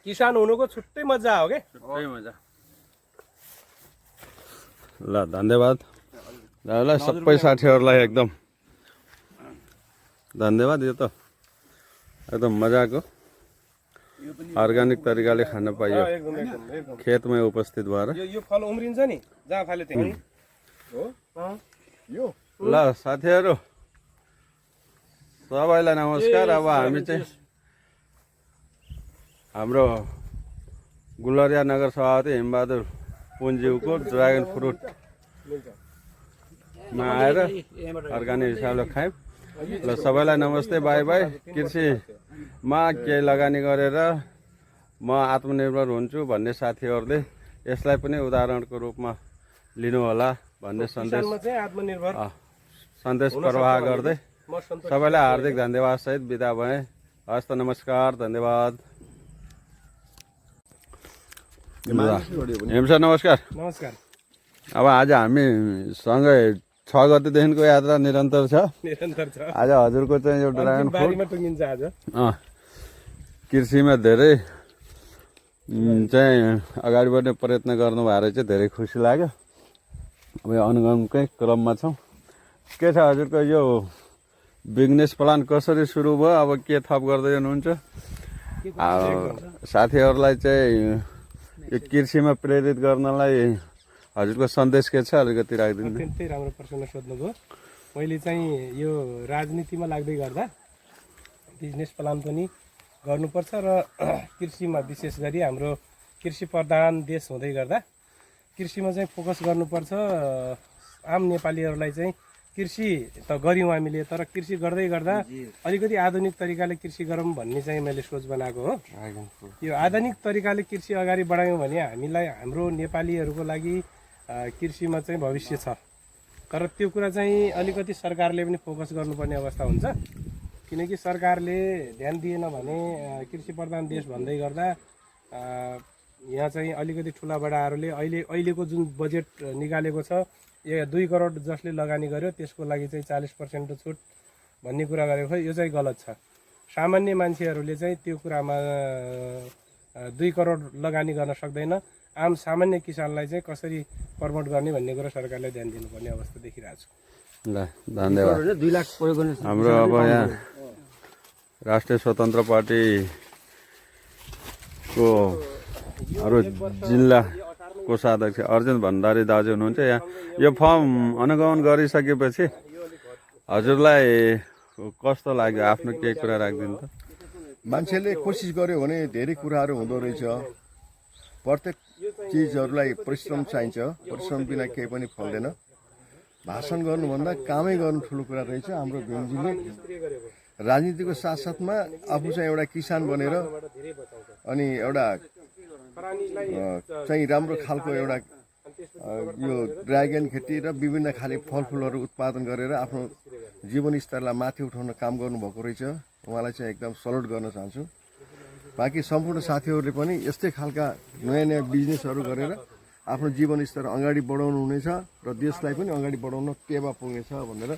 किसान हुनुको छुट्टै मजा हो के छुट्टै मजा ल धन्यवाद दाजुलाई सबै साथीहरूलाई एकदम धन्यवाद यो त एकदम मजाको अर्ग्यानिक तरिकाले खान पाइयो खेतमै उपस्थित भएर यो फल उम्रिन्छ नि जहाँ फाल्यो त्यही हो ल साथीहरू सबैलाई नमस्कार अब हामी चाहिँ हाम्रो गुलरिया नगर सभापति हिमबहादुर पुन्ज्यूको ड्रागन फ्रुटमा आएर अर्ग्यानिक हिसाबले खायौँ ल सबैलाई नमस्ते बाई बाई कृषिमा केही लगानी गरेर म आत्मनिर्भर हुन्छु भन्ने साथीहरूले यसलाई पनि उदाहरणको रूपमा लिनुहोला भन्ने सन्देश प्रवाह गर्दै सबैलाई हार्दिक धन्यवाद सहित बिदा भएँ हस्त नमस्कार धन्यवाद हेम सर नमस्कार नमस्कार अब आज हामी सँगै 6 गतेदेखिको यात्रा निरन्तर छ आज हजुरको चाहिँ यो ड्रागन फ्रुट टुङ्गिन्छ आज कृषिमा धेरै चाहिँ अगाडि बढ्ने प्रयत्न गर्नुभएको रहेछ धेरै खुसी लाग्यो अब यो अनुगमनकै क्रममा छौँ के छ हजुरको यो बिजनेस प्लान कसरी सुरु भयो अब के थप गर्दै हुनुहुन्छ साथीहरूलाई चाहिँ यो कृषिमा प्रेरित गर्नलाई हजुरको सन्देश के छ अलिकति राखिदिनु अत्यन्तै राम्रो प्रश्न सोध्नुभयो मैले चाहिँ यो राजनीतिमा लाग्दै गर्दा बिजनेस प्लान पनि गर्नुपर्छ र कृषिमा विशेष गरी हाम्रो कृषि प्रधान देश हुँदै गर्दा कृषिमा चाहिँ फोकस गर्नुपर्छ आम नेपालीहरूलाई चाहिँ कृषि त गऱ्यौँ हामीले तर कृषि गर्दै गर्दा अलिकति आधुनिक तरिकाले कृषि गरौँ भन्ने चाहिँ मैले सोच बनाएको हो यो आधुनिक तरिकाले कृषि अगाडि बढायौँ भने हामीलाई हाम्रो नेपालीहरूको लागि कृषिमा चाहिँ भविष्य छ तर त्यो कुरा चाहिँ अलिकति सरकारले पनि फोकस गर्नुपर्ने अवस्था हुन्छ किनकि सरकारले ध्यान दिएन भने कृषि प्रधान देश भन्दै गर्दा यहाँ चाहिँ अलिकति ठुला बडाहरूले अहिलेको जुन बजेट निकालेको छ 2 करोड जसले लगानी गर्यो त्यसको लागि चाहिँ 40% छुट भन्ने कुरा गरेको यो चाहिँ गलत छ सामान्य मान्छेहरूले चाहिँ त्यो कुरामा 2 करोड लगानी गर्न सक्दैन आम सामान्य किसानलाई चाहिँ कसरी प्रमोट गर्ने भन्ने कुरा सरकारले ध्यान दिनुपर्ने अवस्था देखिरहेको छु ल धन्यवाद 2 लाख प्रयोग गर्ने हाम्रो अब यहाँ राष्ट्रिय स्वतन्त्र पार्टीको अरू जिल्ला कोषाध्यक्ष अर्जुन भण्डारी दाजु हुनुहुन्छ यहाँ यो फर्म अनुगमन गरिसकेपछि हजुरलाई कस्तो लाग्यो आफ्नो केही कुरा राखिदिनु त मान्छेले कोसिस गर्यो भने धेरै कुराहरू हुँदो रहेछ प्रत्येक चिजहरूलाई परिश्रम चाहिन्छ परिश्रम बिना केही पनि फल्दैन भाषण गर्नुभन्दा कामै गर्नु ठुलो कुरा रहेछ हाम्रो भीमजीले राजनीतिको साथसाथमा आफू चाहिँ एउटा किसान बनेर अनि एउटा चाहिँ राम्रो खालको एउटा यो ड्रागन खेती र विभिन्न खाले फलफुलहरू उत्पादन गरेर आफ्नो जीवन स्तरलाई माथि उठाउन काम गर्नुभएको रहेछ उहाँलाई चाहिँ एकदम सल्युट गर्न चाहन्छु बाँकी सम्पूर्ण साथीहरूले पनि यस्तै खालका नयाँ नयाँ बिजनेसहरू गरेर आफ्नो जीवन स्तर अगाडि बढाउनु हुनेछ र देशलाई पनि अगाडि बढाउन टेवा पुग्नेछ भनेर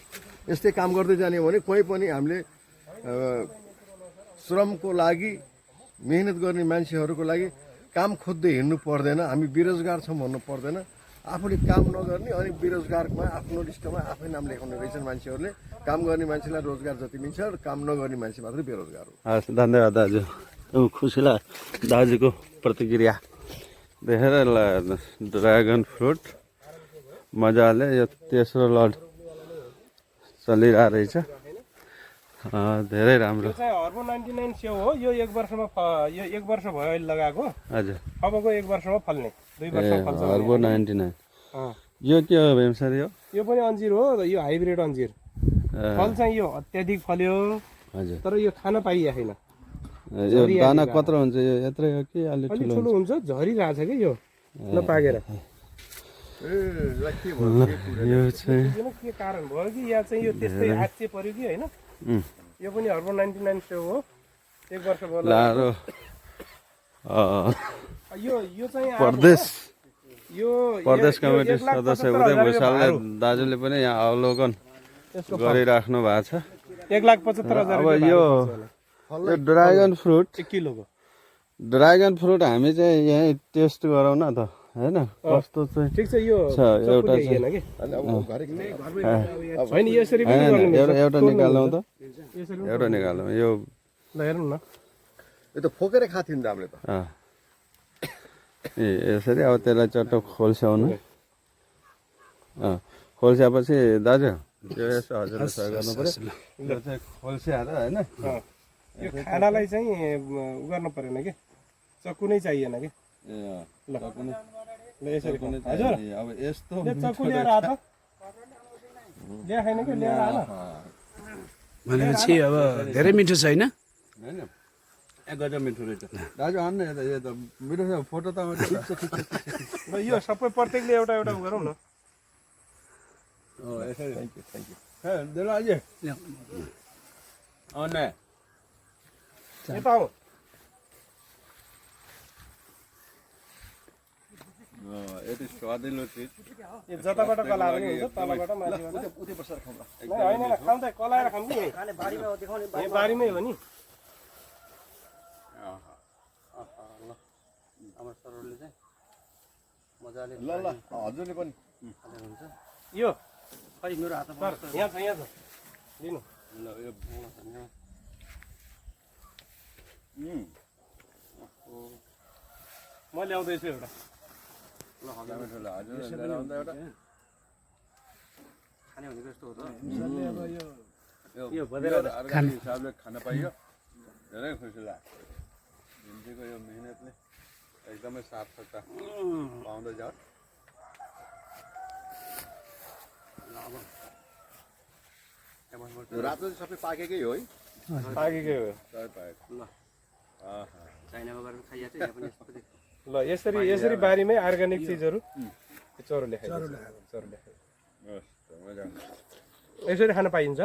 यस्तै काम गर्दै जाने हो भने कोही पनि हामीले श्रमको लागि मेहनत गर्ने मान्छेहरूको लागि काम खोज्दै हिँड्नु पर्दैन हामी बेरोजगार छौँ भन्नु पर्दैन आफूले काम नगर्ने अनि बेरोजगारमा आफ्नो लिस्टमा आफै नाम लेखाउने रहेछन् मान्छेहरूले काम गर्ने मान्छेलाई रोजगार जति मिल्छ र काम नगर्ने मान्छे मात्रै बेरोजगार हो हस् धन्यवाद दाजु खुसी लाग्यो दाजुको प्रतिक्रिया देखेर ड्रागन फ्रुट मजाले यो तेस्रो लड चलिरहेको रहेछ धेरै राम्रो हर्बो 99 स्याउ हो यो 1 वर्षमा यो 1 वर्ष भयो अहिले लगाएको हजुर अबको 1 वर्षमा फल्ने 2 वर्षमा फल्छ हर्बो 99 यो के हो भेमसरी हो यो पनि अन्जिर हो यो हाइब्रिड अन्जिर फल चाहिँ यो अत्याधिक फल्यो हजुर तर यो खान पाइएन यो दाना कत्रो हुन्छ यो यत्रै हो कि अलि ठुलो हुन्छ झरिरहेछ कि यो नपाकेर यो चाहिँ के कारण भयो कि या चाहिँ यो त्यस्तै आच्छे पर्यो कि हैन यो पनि हर्बो 99 स्याउ हो 1 वर्ष भयो लारो यो चाहिँ प्रदेश कमिटी सदस्य उदय भूषालले दाजुले पनि यहाँ अवलोकन गरिराख्नु भएको छ 1,75,000 अब यो ड्रागन फ्रुट 1 किलोको ड्रागन फ्रुट हामी चाहिँ यहीँ टेस्ट गरौँ न त होइन कस्तो चाहिँ ठिक छ यो छ एउटा चाहिँ होइन कि अनि अब घरि होइन यसरी पनि होइन, गर्नु एउटा एउटा निकालौँ त यसरी एउटा निकालौँ यो ल हेरौँ न यो त फोकेर खाथ्यो नि त हामीले त अँ। ए यसरी अब त्यसलाई चट्ट खोल्स्याउनु खोल्स्याएपछि दाजु त्यो यसो हजुरले सहयोग गर्नु पऱ्यो यो चाहिँ खोल्स्याएर होइन यो खानालाई चाहिँ उ गर्नु परेन कि चक्कु नै चाहिएन कि ए ल कुनै ल यसरी कुनै हजुर चाहिँ अब यस्तो ले चक्कु लिएर आ त ल्या छैन कि लिएर आ न भनेपछि अब धेरै मिठो छैन होइन ए गजब मिठो रहेछ दाजु आउनु न यता यो त मिठो छ फोटो त आउँछ ल यो सबै प्रत्येकले एउटा एउटा उ गरौँ न यसरी थ्याङ्क यू हे देला अझै आउने यता आऊ यति स्वादिलो चिज यो जताबाट कलाएर पनि हुन्छ तलबाट माथिबाट उतै बसेर खाउँला होइन होइन खाउँ त कलाएर खाउँ कि यहीँ बारीमै हो नि ल ल हजुरले पनि यो खै मेरो हातमा यहाँ छ लिनु म ल्याउँदैछु एउटा यो हिसाबले खान पाइयो धेरै खुसी लाग्यो जिन्दगीको यो मेहनतले एकदमै सार्थकता पाउँदै जाओ यो रातो चाहिँ सबै पाकेकै हो है पाकेकै हो सबै पाएको ल यसरी यसरी बारीमै अर्ग्यानिक चिजहरू चोरोले खाइन्छ चोरोले मजा यसरी खान पाइन्छ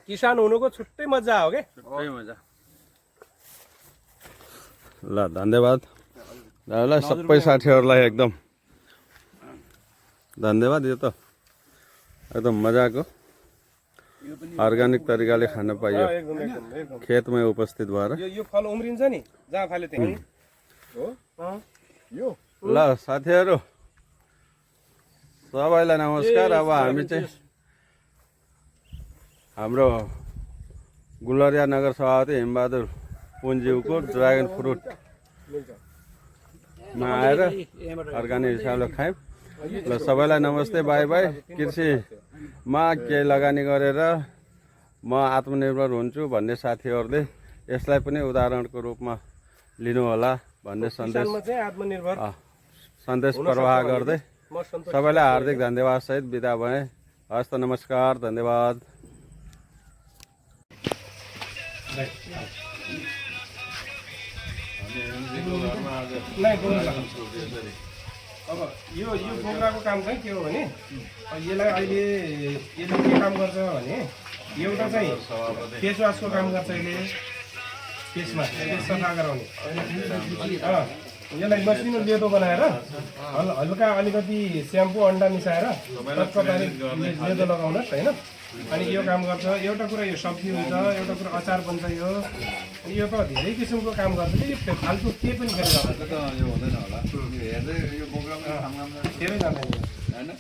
किसान हुनुको छुट्टै मजा हो के छुट्टै मजा ल धन्यवाद दाजुलाई सबै साथीहरूलाई एकदम धन्यवाद यो त एकदम मजाको अर्ग्यानिक तरिकाले खान पाइयो एकदम एकदम एकदम खेतमै उपस्थित भएर यो फल उम्रिन्छ नि जहाँ फाल्यो त्यही हो यो ल साथीहरू सबैलाई नमस्कार अब हामी चाहिँ हाम्रो गुलरिया नगर सभापति हिमबहादुर पुन्ज्यूको ड्रागन फ्रुटमा आएर अर्ग्यानिक हिसाबले खायौँ ल सबैलाई नमस्ते बाई बाई कृषिमा केही लगानी गरेर म आत्मनिर्भर हुन्छु भन्ने साथीहरूले यसलाई पनि उदाहरणको रूपमा लिनुहोला भन्ने सन्देश किसानमा चाहिँ आत्मनिर्भर सन्देश प्रवाह गर्दै म सन्तोष सबैलाई हार्दिक धन्यवाद सहित बिदा भएँ हस्त नमस्कार धन्यवाद नै बोक्रा। अब यो बोक्राको काम चाहिँ के हो भने यसलाई अहिले यसले के काम गर्छ भने एउटा चाहिँ फेस वासको काम गर्छ यसले फेसमा सफा गराउने यसलाई मसिनो लेदो बनाएर हल्का अलिकति स्याम्पू अन्डा मिसाएर टक्क पारी लेदो लगाउनुहोस् होइन अनि यो काम गर्छ एउटा कुरा यो सब्जी हुन्छ एउटा कुरा अचार बन्छ यो यो त धेरै किसिमको काम गर्छ कि यो फाल्तु केही पनि गरेर यो हुँदैन होला हेर्दै यो बोक्रामा धेरै जाँदैन